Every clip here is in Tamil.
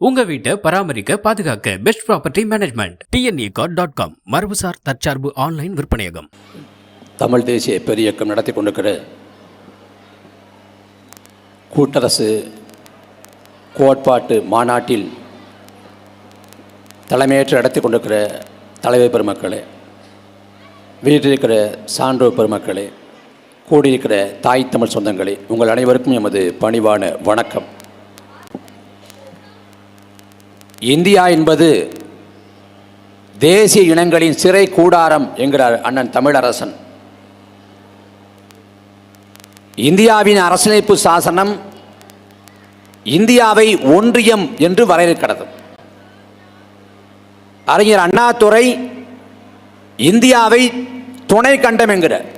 உங்க வீட்டை பராமரிக்க பாதுகாக்க பெஸ்ட் ப்ராப்பர்ட்டி மேனேஜ்மெண்ட் TNECOT.com மரபுசார் தற்சார்பு ஆன்லைன் விற்பனையகம். தமிழ் தேசிய பெரியக்கம் நடத்தி கொண்டிருக்கிற கூட்டரசு கோட்பாட்டு மாநாட்டில் தலைமையேற்று நடத்தி கொண்டிருக்கிற தலைவர் பெருமக்களே, வீட்டிலிருக்கிற சான்றோர் பெருமக்களே, கூடியிருக்கிற தாய் தமிழ் சொந்தங்களே, உங்கள் அனைவருக்கும் எமது பணிவான வணக்கம். இந்தியா என்பது தேசிய இனங்களின் சிறை கூடாரம் என்கிறார் அண்ணன் தமிழரசன். இந்தியாவின் அரசியலமைப்பு சாசனம் இந்தியாவை ஒன்றியம் என்று வரையறுக்கிறது. அறிஞர் அண்ணாதுரை இந்தியாவை துணை கண்டம் என்கிறார்.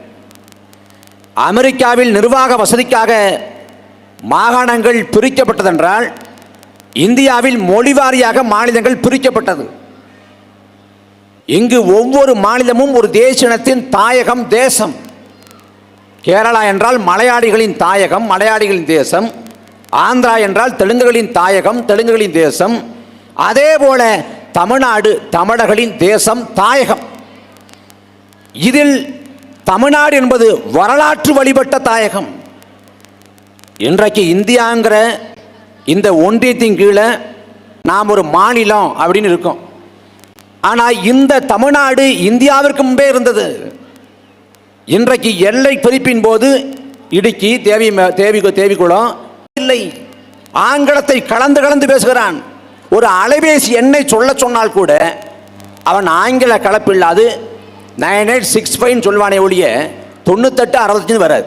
அமெரிக்காவில் நிர்வாக வசதிக்காக மாகாணங்கள் பிரிக்கப்பட்டதென்றால் இந்தியாவில் மொழிவாரியாக மாநிலங்கள் பிரிக்கப்பட்டது. இங்கு ஒவ்வொரு மாநிலமும் ஒரு தேசிய இனத்தின் தாயகம், தேசம். கேரளா என்றால் மலையாளிகளின் தாயகம், மலையாளிகளின் தேசம். ஆந்திரா என்றால் தெலுங்குகளின் தாயகம், தெலுங்குகளின் தேசம். அதே போல தமிழ்நாடு தமிழர்களின் தேசம், தாயகம். இதில் தமிழ்நாடு என்பது வரலாற்று வழிபட்ட தாயகம். இன்றைக்கு இந்தியாங்கிற இந்த ஒன்றியத்தின் கீழே நாம் ஒரு மாநிலம் அப்படின்னு இருக்கோம். ஆனால் இந்த தமிழ்நாடு இந்தியாவிற்கு முன்பே இருந்தது. இன்றைக்கு எல்லை பிரிப்பின் போது இடுக்கி, தேவிக்குளம் இல்லை. ஆங்கிலத்தை கலந்து கலந்து பேசுகிறான். ஒரு அலைபேசி எண்ணை சொல்ல சொன்னால் கூட அவன் ஆங்கில கலப்பில்லாது 9865 சொல்வானே ஒழிய 98 65 வராது.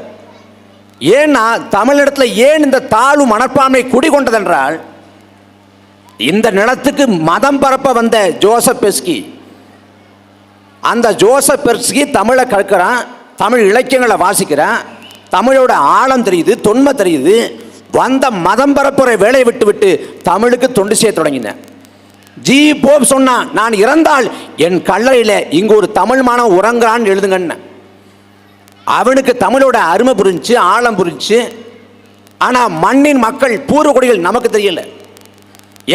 ஏன்னா தமிழிடத்தில் ஏன் இந்த தாழ்வு மனப்பான்மை குடிகொண்டதென்றால், இந்த நிலத்துக்கு மதம் பரப்ப வந்த ஜோசப் பெஸ்கி, அந்த ஜோசப் பெஸ்கி தமிழை கற்கிறான், தமிழ் இலக்கியங்களை வாசிக்கிறான், தமிழோட ஆழம் தெரியுது, தொன்மை தெரியுது. வந்த மதம் பரப்புரை வேலையை விட்டு விட்டு தமிழுக்கு தொண்டு செய்ய தொடங்கினேன். ஜி போப் சொன்னான், நான் இறந்தால் என் கல்லறையில் இங்கு ஒரு தமிழ் மாணவன் உறங்குறான்னு எழுதுங்கன்னு. அவனுக்கு தமிழோட அருமை புரிஞ்சு, ஆழம் புரிஞ்சு. ஆனால் மண்ணின் மக்கள், பூர்வகுடிகள் நமக்கு தெரியல.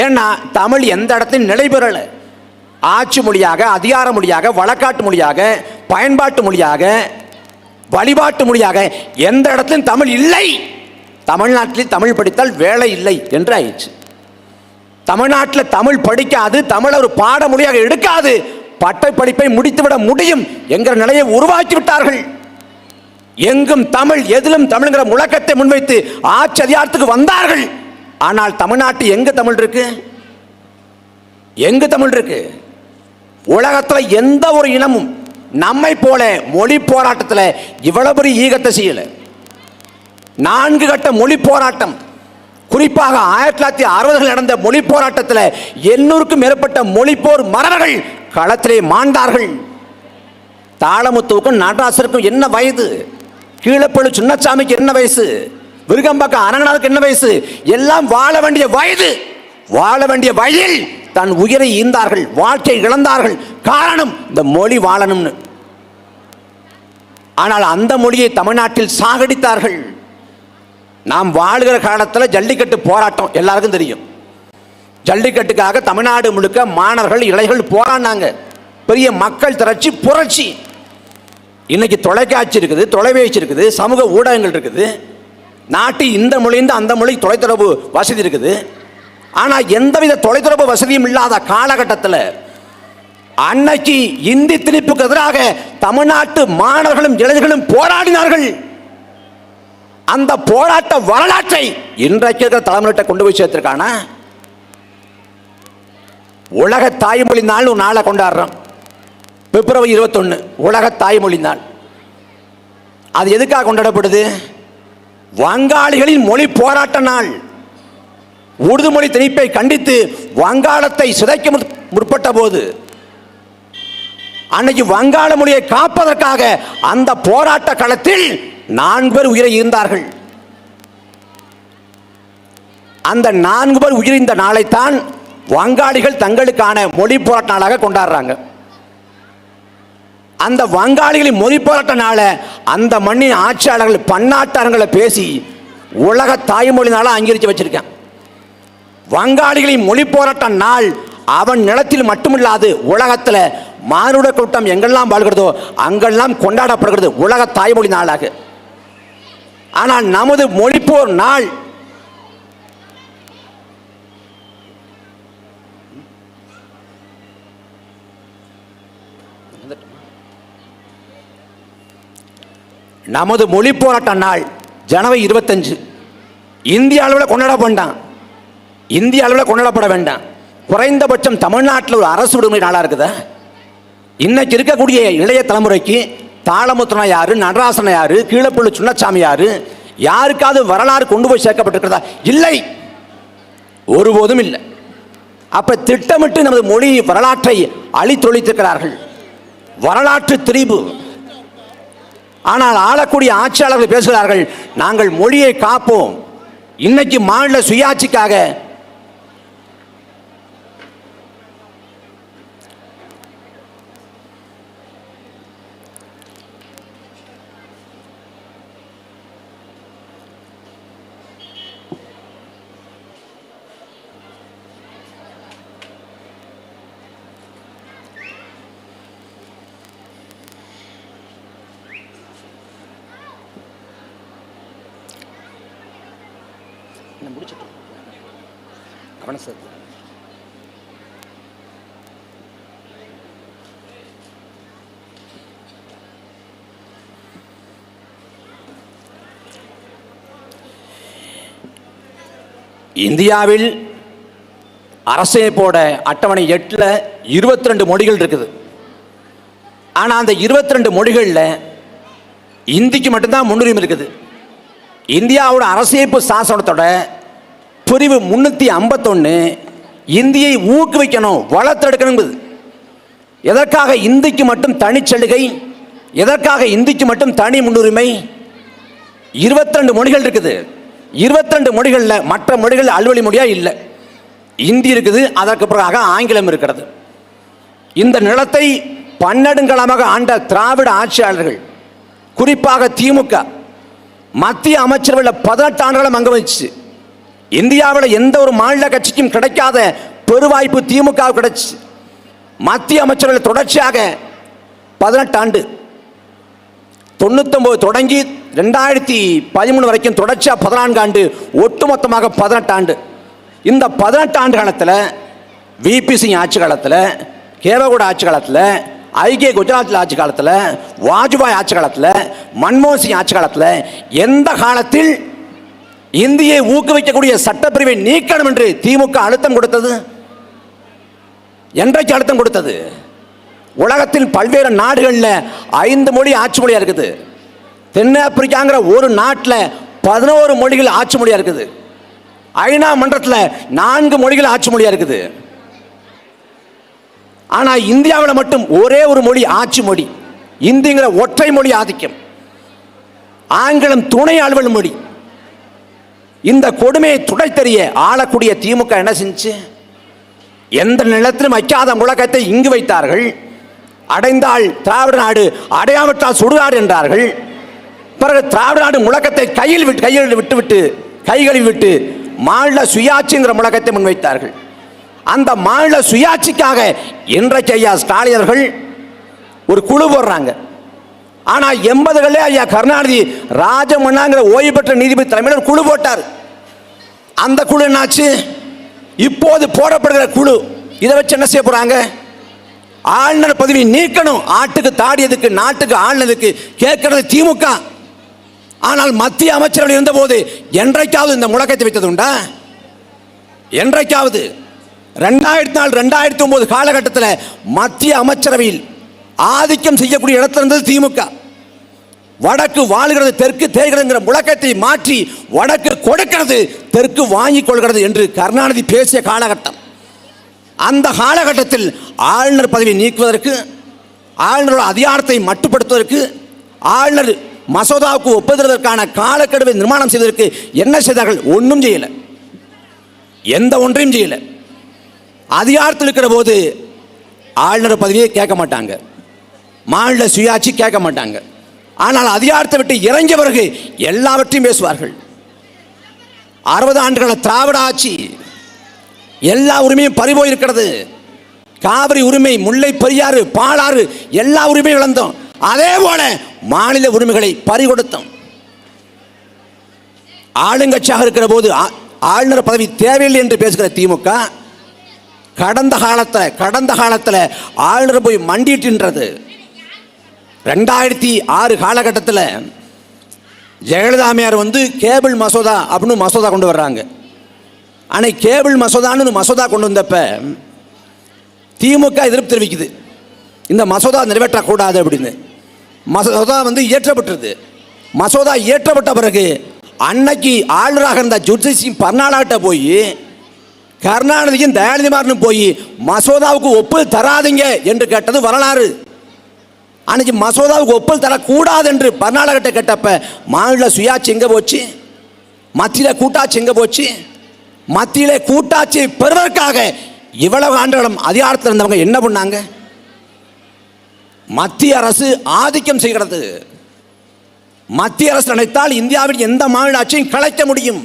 ஏன்னா தமிழ் எந்த இடத்தையும் நிலை பெறலை. ஆட்சி மொழியாக, அதிகார மொழியாக, வழக்காட்டு மொழியாக, பயன்பாட்டு மொழியாக, வழிபாட்டு மொழியாக எந்த இடத்திலும் தமிழ் இல்லை. தமிழ்நாட்டில் தமிழ் படித்தால் வேலை இல்லை என்று ஆயிடுச்சு. தமிழ்நாட்டில் தமிழ் படிக்காது, தமிழ் ஒரு பாட மொழியாக எடுக்காது, பட்டை படிப்பை முடித்துவிட முடியும் என்கிற நிலையை உருவாக்கி விட்டார்கள். எங்கும் தமிழ், எதிலும் தமிழ்ங்கிற முழக்கத்தை முன்வைத்து ஆட்சி அதிகாரத்துக்கு வந்தார்கள். ஆனால் தமிழ்நாட்டில் எங்கு தமிழ் இருக்கு? எங்கு தமிழ் இருக்கு? உலகத்தில் எந்த ஒரு இனமும் நம்மை போல மொழி போராட்டத்தில் இவ்வளவு பெரிய ஈகத்தை செய்யல. 4 கட்ட மொழி போராட்டம், குறிப்பாக 1960 நடந்த மொழி போராட்டத்தில் 800க்கும் மேற்பட்ட மொழிப்போர் மறவர்கள் களத்திலே மாண்டார்கள். தாளமுத்துவுக்கும் நடராசருக்கும் என்ன வயது? கீழப்பழு சின்னசாமிக்கு என்ன வயசு? விருகம்பாக்கம் அரங்கநாதனுக்கு என்ன வயசு? எல்லாம் வாழ வேண்டிய வயது. வாழ வேண்டிய வயதில் தன் உயிரை ஈந்தார்கள், வாழ்க்கை இழந்தார்கள். காரணம் இந்த மொழி வாழணும்னு. ஆனால் அந்த மொழியை தமிழ்நாட்டில் சாகடித்தார்கள். நாம் வாழ்கிற காலத்தில் ஜல்லிக்கட்டு போராட்டம் எல்லாருக்கும் தெரியும். ஜல்லிக்கட்டுக்காக தமிழ்நாடு முழுக்க மாணவர்கள், இளைஞர்கள் போராடினாங்க. பெரிய மக்கள் திரட்சி, புரட்சி. இன்னைக்கு தொலைக்காட்சி இருக்குது, தொலைபேசி இருக்குது, சமூக ஊடகங்கள் இருக்குது. நாட்டு இந்த மொழியிருந்து அந்த மொழி தொலைத்தொடர்பு வசதி இருக்குது. ஆனால் எந்தவித தொலைத்தொடர்பு வசதியும் இல்லாத காலகட்டத்தில் அன்னைக்கு இந்தி திணிப்புக்கு எதிராக தமிழ்நாட்டு மாணவர்களும் இளைஞர்களும் போராடினார்கள். அந்த போராட்ட வரலாற்றை இன்றைக்கு இருக்கிற தலைமுறையிட்ட கொண்டு போய் சேர்த்திருக்கான. உலக தாய்மொழி நாள் ஒரு நாளை கொண்டாடுறோம், பிப்ரவரி 21 உலக தாய்மொழி நாள். அது எதுக்காக கொண்டாடப்படுது? வங்காளிகளின் மொழி போராட்ட நாள். உருது மொழி திணிப்பை கண்டித்து வங்காளத்தை சிதைக்க முற்பட்ட போது அன்னைக்கு வங்காள மொழியை காப்பதற்காக அந்த போராட்ட களத்தில் 4 பேர் உயிரை ஈந்தார்கள். அந்த 4 பேர் உயிரிழந்த நாளைத்தான் வங்காளிகள் தங்களுக்கான மொழி போராட்ட நாளாக கொண்டாடுறாங்க. அந்த வங்காளிகளின் மொழி போராட்டனால அந்த மண்ணின் ஆட்சியாளர்கள் பன்னாட்டாரங்களை பேசி உலக தாய்மொழி நாளை அங்கீகரித்து வச்சிருக்கேன். வங்காளிகளின் மொழி போராட்ட நாள் அவன் நிலத்தில் மட்டுமில்லாது உலகத்தில் மானுட கூட்டம் எங்கெல்லாம் வாழ்கிறதோ அங்கெல்லாம் கொண்டாடப்படுகிறது உலக தாய்மொழி நாளாக. ஆனால் நமது மொழிப்போர் நாள் நமது மொழி போராட்ட நாள் ஜனவரி 25 இந்திய அளவில் கொண்டாட வேண்டாம். இந்திய அளவில் கொண்டாடப்பட வேண்டாம். குறைந்தபட்சம் தமிழ்நாட்டில் ஒரு அரசு விடுமுறை நாளாக இருக்குதா? இன்னைக்கு இருக்கக்கூடிய இளைய தலைமுறைக்கு தாளமுத்திரனா யாரு, நடராசனா யாரு, கீழப்பள்ளி சுண்ணச்சாமி யாரு, யாருக்காவது வரலாறு கொண்டு போய் சேர்க்கப்பட்டிருக்கிறதா? இல்லை, ஒருபோதும் இல்லை. அப்ப திட்டமிட்டு நமது மொழி வரலாற்றை அழித்தொழித்திருக்கிறார்கள். வரலாற்று திரிபு. ஆனால் ஆளக்கூடிய ஆட்சியாளர்கள் பேசுகிறார்கள், நாங்கள் மொழியை காப்போம். இன்னைக்கு மாநில சுயாட்சிக்காக கவனம் செலுத்து. இந்தியாவில் அரசமைப்போட அட்டவணை 8ல் 22 மொழிகள் இருக்குது. ஆனால் அந்த 22 மொழிகளில் இந்திக்கு மட்டும்தான் முன்னுரிமை இருக்குது. இந்தியாவோட அரசியமைப்பு சாசனத்தோட பிரிவு 351 இந்தியை ஊக்குவிக்கணும், வளர்த்தெடுக்கணும். எதற்காக இந்திக்கு மட்டும் தனிச்சலுகை? எதற்காக இந்திக்கு மட்டும் தனி முன்னுரிமை? 22 மொழிகள் இருக்குது. 22 மொழிகளில் மற்ற மொழிகள் அலுவலி மொழியா இல்லை. இந்தி இருக்குது, அதற்கு பிறகாக ஆங்கிலம் இருக்கிறது. இந்த நிலத்தை பன்னெடுங்காலமாக ஆண்ட திராவிட ஆட்சியாளர்கள், குறிப்பாக திமுக மத்திய அமைச்சரவையில் 18 ஆண்டுகளும் அங்க வச்சு, இந்தியாவில் எந்த ஒரு மாநில கட்சிக்கும் கிடைக்காத பெருவாய்ப்பு திமுக கிடைச்சு. மத்திய அமைச்சரவையில் தொடர்ச்சியாக 18 ஆண்டு, 99 தொடங்கி 2013 வரைக்கும் தொடர்ச்சியாக 14 ஆண்டு, ஒட்டுமொத்தமாக 18 ஆண்டு. இந்த 18 ஆண்டு காலத்தில் விபி சிங் ஆட்சி காலத்தில், கேவகவுடா ஆட்சி காலத்தில், ஐகே குஜராத்தில் ஆட்சி காலத்தில், வாஜ்பாய் ஆட்சி காலத்தில், மன்மோகன் சிங் ஆட்சி காலத்தில், எந்த காலத்தில் இந்தியை ஊக்குவிக்கக்கூடிய சட்டப்பிரிவை நீக்கணும் என்று திமுக அழுத்தம் கொடுத்தது? என்றைக்கு அழுத்தம் கொடுத்தது? உலகத்தில் பல்வேறு நாடுகளில் 5 மொழி ஆட்சி மொழியாக இருக்குது. தென்னாப்பிரிக்காங்கிற ஒரு நாட்டில் 11 மொழிகள் ஆட்சி மொழியாக இருக்குது. ஐநா மன்றத்தில் 4 மொழிகள் ஆட்சி மொழியாக இருக்குது. ஆனால் இந்தியாவில் மட்டும் ஒரே ஒரு மொழி ஆட்சி மொழி, இந்திங்கிற ஒற்றை மொழி ஆதிக்கம். ஆங்கிலம் துணை அலுவல் மொழி. இந்த கொடுமையை துடைத்தெறிய ஆளக்கூடிய திமுக என்ன செஞ்சு? எந்த நிலத்திலும் வைக்காத முழக்கத்தை இங்கு வைத்தார்கள். அடைந்தால் திராவிட நாடு, அடையாவிட்டால் சுடுகாடு என்றார்கள். பிறகு திராவிட நாடு முழக்கத்தை கைகளில் விட்டு மாநில சுயாட்சிங்கிற முழக்கத்தை முன்வைத்தார்கள். அந்த மாநில சுயாட்சிக்காக இன்றைக்கு ஐயா ஸ்டாலின் அவர்கள் ஒரு குழு போடுறாங்க. ஆனால் 80களே ஐயா கருணாநிதி ராஜமன்னாங்கிற ஓய்வு பெற்ற நீதிபதி தலைமையில் ஒரு குழு போட்டார். அந்த குழு என்னாச்சு? இப்போது போடப்படுகிற குழு இதை வச்சு என்ன செய்ய போறாங்க? ஆளுநர் பதவியை நீக்கணும். ஆட்டுக்கு தாடியதுக்கு நாட்டுக்கு ஆளுநருக்கு கேட்கறது திமுக. ஆனால் மத்திய அமைச்சர்கள் இருந்தபோது என்றைக்காவது இந்த முழக்கத்தை வைத்தது உண்டா? என்றைக்காவது? 2004 2009 காலகட்டத்தில் மத்திய அமைச்சரவையில் ஆதிக்கம் செய்யக்கூடிய இடத்துல இருந்தது திமுக. வடக்கு வாழுகிறது, தெற்கு தேய்கிறதுங்கிற முழக்கத்தை மாற்றி வடக்கு கொடுக்கிறது, தெற்கு வாங்கிக் கொள்கிறது என்று கருணாநிதி பேசிய காலகட்டம். அந்த காலகட்டத்தில் ஆளுநர் பதவியை நீக்குவதற்கு, ஆளுநரோட அதிகாரத்தை மட்டுப்படுத்துவதற்கு, ஆளுநர் மசோதாவுக்கு ஒப்புதற்கான காலக்கெடுவை நிர்மாணம் செய்வதற்கு என்ன செய்தார்கள்? ஒன்றும் செய்யலை. எந்த ஒன்றையும் செய்யலை. அதிகாரத்தில் இருக்கிற போது ஆளுநர் பதவியை கேட்க மாட்டாங்க, மாநில சுயாட்சி கேட்க மாட்டாங்க. ஆனால் அதிகாரத்தை விட்டு இறங்கிய பிறகு எல்லாவற்றையும் பேசுவார்கள். 60 ஆண்டுகள திராவிட ஆட்சி, எல்லா உரிமையும் பறிபோயிருக்கிறது. காவிரி உரிமை, முல்லை பெரியாறு, பாலாறு எல்லா உரிமையும் இழந்தோம். அதே போல மாநில உரிமைகளை பறிகொடுத்தோம். ஆளுங்கட்சியாக இருக்கிற போது ஆளுநர் பதவி தேவையில்லை என்று பேசுகிற திமுக கடந்த காலத்தில் ஆளுநர் போய் மண்டிட்டுன்றது. 2006 காலகட்டத்தில் ஜெயலலிதாமையார் கேபிள் மசோதா அப்படின்னு மசோதா கொண்டு வர்றாங்க. ஆனால் கேபிள் மசோதான்னு மசோதா கொண்டு வந்தப்ப திமுக எதிர்ப்பு தெரிவிக்குது, இந்த மசோதா நிறைவேற்றக்கூடாது அப்படின்னு. மசோதா இயற்றப்பட்டது. மசோதா இயற்றப்பட்ட பிறகு அன்னைக்கு ஆளுநராக இருந்த ஜுடிஷியல் சிங் பர்னாலாட்ட போய் கருணாநிதியும் தயாநிதிமாறனும் போய் மசோதாவுக்கு ஒப்புதல் தராதிங்க என்று கேட்டது வரலாறு. அன்னைக்கு மசோதாவுக்கு ஒப்புதல் தரக்கூடாது என்று பர்னாலாகிட்ட கேட்டப்ப மாநில சுயாட்சி எங்கே போச்சு? மத்தியில் கூட்டாட்சி எங்கே போச்சு? மத்தியில் கூட்டாட்சியை பெறுவதற்காக இவ்வளவு ஆண்டுகளும் அதிகாரத்தில் இருந்தவங்க என்ன பண்ணாங்க? மத்திய அரசு ஆதிக்கம் செய்கிறது. மத்திய அரசு நினைத்தால் இந்தியாவின் எந்த மாநில ஆட்சியும் கலைக்க முடியும்.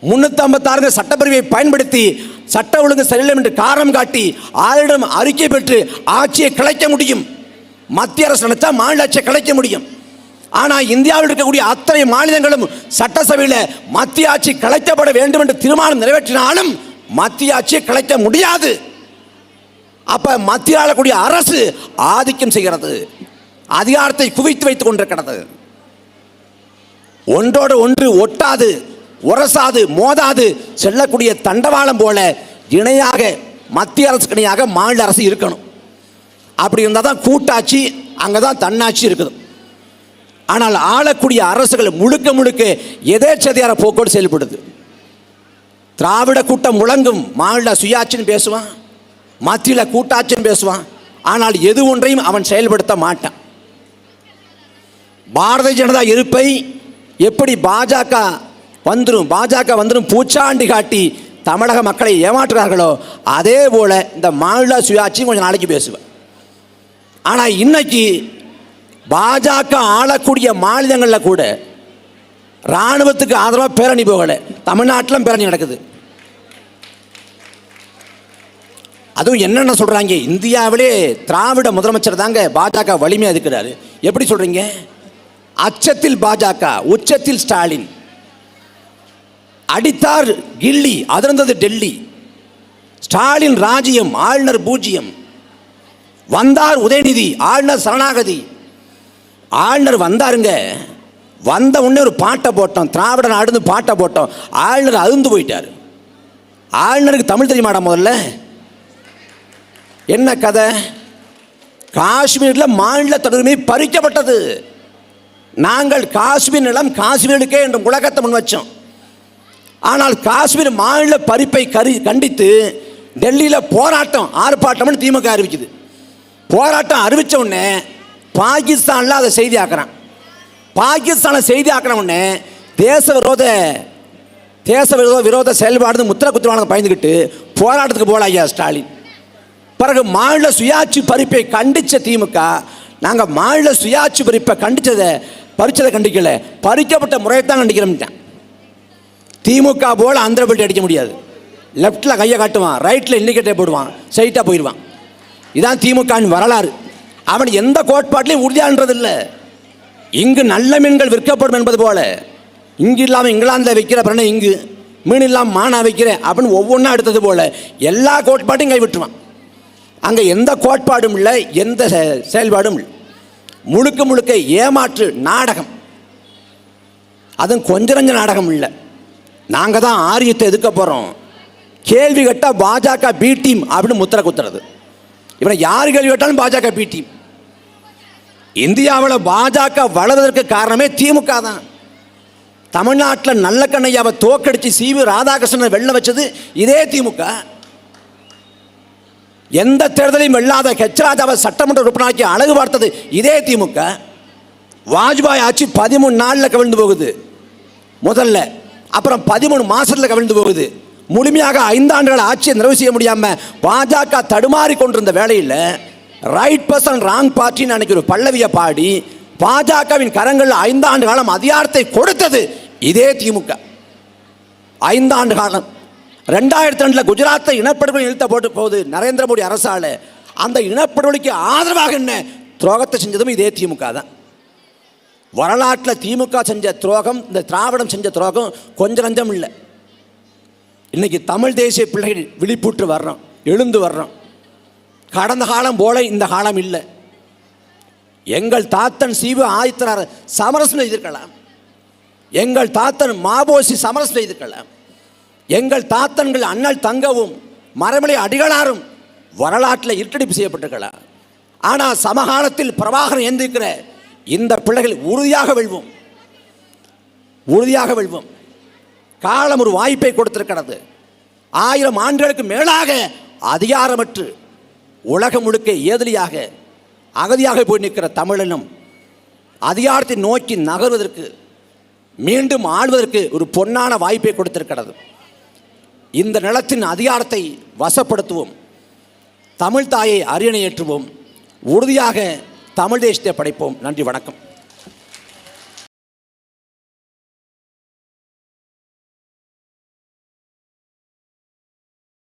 356 சட்டப்பிரிவை பயன்படுத்தி சட்ட ஒழுங்கு சரியில்லை என்று காரணம் காட்டி ஆளுநரிடம் அறிக்கை பெற்று ஆட்சியை கலைக்க முடியும். மத்திய அரசு நினைத்தா மாநில ஆட்சியை கலைக்க முடியும். ஆனால் இந்தியாவில் இருக்கக்கூடிய அத்தனை மாநிலங்களும் சட்டசபையில் மத்திய ஆட்சி கலைக்கப்பட வேண்டும் என்று தீர்மானம் நிறைவேற்றினாலும் மத்திய ஆட்சியை கலைக்க முடியாது. அப்ப மத்திய ஆளக்கூடிய அரசு ஆதிக்கம் செய்கிறது, அதிகாரத்தை குவித்து வைத்துக் கொண்டிருக்கிறது. ஒன்றோடு ஒன்று ஒட்டாது, உரசாது, மோதாது செல்லக்கூடிய தண்டவாளம் போல இணையாக மத்திய அரசுக்கு இணையாக மாநில அரசு இருக்கணும். அப்படி இருந்தால் தான் கூட்டாட்சி, அங்கே தான் தன்னாட்சி இருக்குது. ஆனால் ஆளக்கூடிய அரசுகள் முழுக்க முழுக்க எதேச்சதிகார போக்கோடு செயல்படுது. திராவிட கூட்டம் முழங்கும், மாநில சுயாட்சின்னு பேசுவான், மத்தியில் கூட்டாட்சின்னு பேசுவான். ஆனால் எது ஒன்றையும் அவன் செயல்படுத்த மாட்டான். பாரதிய ஜனதா இருப்பை எப்படி பாஜக வந்துடும் பூச்சாண்டி காட்டி தமிழக மக்களை ஏமாற்றுகிறார்களோ அதே போல இந்த மாநில சுயாட்சி கொஞ்சம் நாளைக்கு பேசுவேன். ஆனால் இன்னைக்கு பாஜக ஆளக்கூடிய மாநிலங்களில் கூட இராணுவத்துக்கு ஆதரவாக பேரணி போகலை. தமிழ்நாட்டிலும் பேரணி நடக்குது. அதுவும் என்னென்ன சொல்கிறாங்க, இந்தியாவிலே திராவிட முதலமைச்சர் தாங்க பாஜக வலிமையாக இருக்கிறாரு. எப்படி சொல்கிறீங்க? அச்சத்தில் பாஜக, உச்சத்தில் ஸ்டாலின். அடித்தார் கில்லி, அதிர்ந்தது டெல்லி. ஸ்டாலின் ராஜ்யம், ஆளுநர் பூஜ்யம். வந்தார் உதயநிதி, ஆளுநர் சரணாகதி. ஆளுநர் வந்தாருங்க, வந்த உடனே ஒரு பாட்டை போட்டோம், திராவிட நாடுன்னு பாட்டை போட்டோம். ஆளுநர் அதிர்ந்து போயிட்டார். ஆளுநருக்கு தமிழ் தெரியுமாடா? முதல்ல என்ன கதை? காஷ்மீரில் மாநில தன்னுரிமை பறிக்கப்பட்டது. நாங்கள் காஷ்மீர் நிலம் காஷ்மீருக்கே என்று முழக்கத்தை முன் வச்சோம். ஆனால் காஷ்மீர் மாநில பறிப்பை கண்டித்து டெல்லியில் போராட்டம், ஆர்ப்பாட்டம்னு திமுக அறிவிக்குது. போராட்டம் அறிவித்த உடனே பாகிஸ்தானில் அதை செய்தி ஆக்குறான். பாகிஸ்தானில் செய்தி ஆக்கின உடனே தேச விரோத செயல்பாடு முத்திர குத்துவாங்க பயந்துக்கிட்டு போராட்டத்துக்கு போல ஐயா ஸ்டாலின். பிறகு மாநில சுயாட்சி பறிப்பை கண்டித்த திமுக, நாங்கள் மாநில சுயாட்சி பறிப்பை பறிச்சதை கண்டிக்கல, பறிக்கப்பட்ட முறையை தான் கண்டிக்கிறோம். திமுக போல அந்த பெல்ட் அடிக்க முடியாது. லெஃப்டில் கையை காட்டுவான், ரைட்டில் இண்டிகேட்டர் போடுவான், சைட்டாக போயிடுவான். இதான் திமுகவின் வரலாறு. அவன் எந்த கோட்பாட்டிலையும் உறுதியானதில்லை. இங்கு நல்ல மீன்கள் விற்கப்படும் என்பது போல, இங்கு இல்லாமல் இங்கிலாந்தில் வைக்கிற பிறனை இங்கு, மீன் இல்லாமல் மானா வைக்கிறேன் அப்படின்னு ஒவ்வொன்றா எடுத்தது போல எல்லா கோட்பாட்டையும் கைவிட்டுருவான். அங்கே எந்த கோட்பாடும் இல்லை, எந்த செயல்பாடும் இல்லை. முழுக்க முழுக்க ஏமாற்று நாடகம். அதுவும் கொஞ்ச நஞ்ச நாடகம் இல்லை. நாங்கள் தான் ஆரியத்தை எதுக்க போகிறோம், கேள்வி கேட்டால் பாஜக பி டீம் அப்படின்னு முத்திர குத்துறது. இவனை யார் கேள்வி கேட்டாலும் பாஜக பி டீம். இந்தியாவில் பாஜக வளர்வதற்கு காரணமே திமுக தான். தமிழ்நாட்டில் நல்ல கண்ணையாவை தோக்கடிச்சு சிவி ராதாகிருஷ்ணனை வெல்ல வச்சது இதே திமுக. எந்த தேர்தலையும் வெல்லாத ஹெச்ராஜாவை சட்டமன்ற உறுப்பினராக்கி அழகு பார்த்தது இதே திமுக. வாஜ்பாய் ஆட்சி 13 நாளில் கவிழ்ந்து போகுது முதல்ல, அப்புறம் 13 மாசத்தில் கவிழ்ந்து போகுது. முழுமையாக 5 ஆண்டுகள் ஆட்சியை நிறைவு செய்ய முடியாமல் பாஜக தடுமாறி கொண்டிருந்த வேளையில் ரைட் பர்சன் ராங் பார்ட்டின்னு அன்னைக்கு ஒரு பல்லவியை பாடி பாஜகவின் கரங்களில் 5 ஆண்டு காலம் அதிகாரத்தை கொடுத்தது இதே திமுக. 5 ஆண்டு காலம் 2002 குஜராத்தை இனப்படுகொலை நிறுத்த போட்டு போகுது நரேந்திர மோடி அரசால். அந்த இனப்படுகொலைக்கு ஆதரவாக என்ன துரோகத்தை செஞ்சதும் இதே திமுக தான். வரலாற்றில் திமுக செஞ்ச துரோகம், இந்த திராவிடம் செஞ்ச துரோகம் கொஞ்சம் நஞ்சம் இல்லை. இன்னைக்கு தமிழ் தேசிய பிள்ளைகள் விழிப்புற்று வர்றோம், எழுந்து வர்றோம். கடந்த காலம் போல இந்த காலம் இல்லை. எங்கள் தாத்தன் சீவு ஆதித்தனார் சமரசம் செய்திருக்கலாம், எங்கள் தாத்தன் மாபோசி சமரசம் செய்திருக்கலாம், எங்கள் தாத்தன்கள் அண்ணல் தங்கவும் மறைமலை அடிகளாரும் வரலாற்றில் இருட்டடிப்பு செய்யப்பட்டிருக்கலாம். ஆனால் சமகாலத்தில் பிரபாகரன் எந்திருக்கிற இந்த பிள்ளைகள் உறுதியாக வெல்வோம், உறுதியாக வெல்வோம். காலம் ஒரு வாய்ப்பை கொடுத்திருக்கிறது. 1000 ஆண்டுகளுக்கு மேலாக அதிகாரமற்று உலகம் முழுக்க ஏதிலியாக அகதியாக போய் நிற்கிற தமிழினம் அதிகாரத்தை நோக்கி நகர்வதற்கு, மீண்டும் ஆள்வதற்கு ஒரு பொன்னான வாய்ப்பை கொடுத்திருக்கிறது. இந்த நிலத்தின் அதிகாரத்தை வசப்படுத்துவோம், தமிழ் தாயை அரியணை ஏற்றுவோம், உறுதியாக தமிழ் தேசத்தை படைப்போம். நன்றி, வணக்கம்.